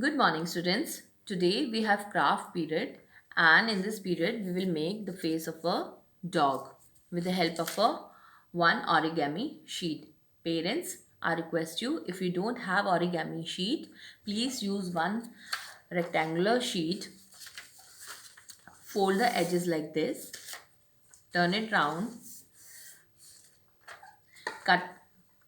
Good morning, students. Today we have craft period, and in this period we will make the face of a dog with the help of a one origami sheet. Parents, I request you, if you don't have origami sheet, please use one rectangular sheet. Fold the edges like this, turn it round, cut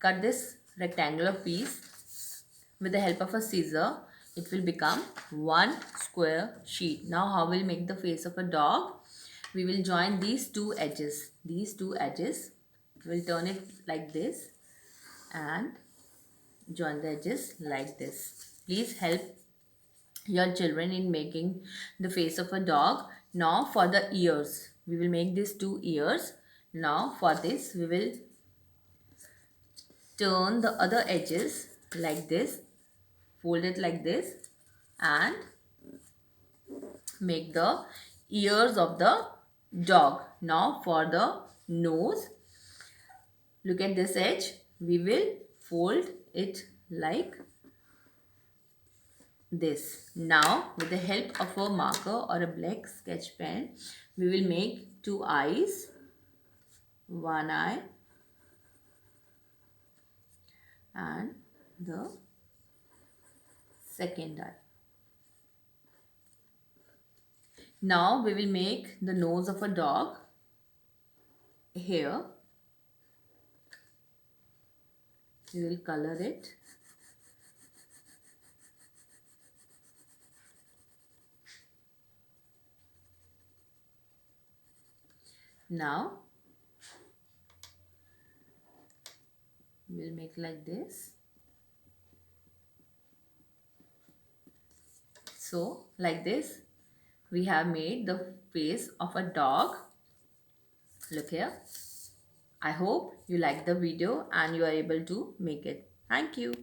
cut this rectangular piece with the help of a scissor. It will become one square sheet. Now how we'll make the face of a dog? We will join these two edges. We'll turn it like this and join the edges like this. Please help your children in making the face of a dog. Now for the ears, we will make these two ears. Now for this we will turn the other edges like this, fold it like this, and make the ears of the dog. Now for the nose, look at this edge, we will fold it like this. Now with the help of a marker or a black sketch pen, we will make two eyes, one eye and the second eye. Now we will make the nose of a dog. Here we will color it. Now we'll make like this. So like this we have made the face of a dog. Look here. I hope you like the video and you are able to make it. Thank you.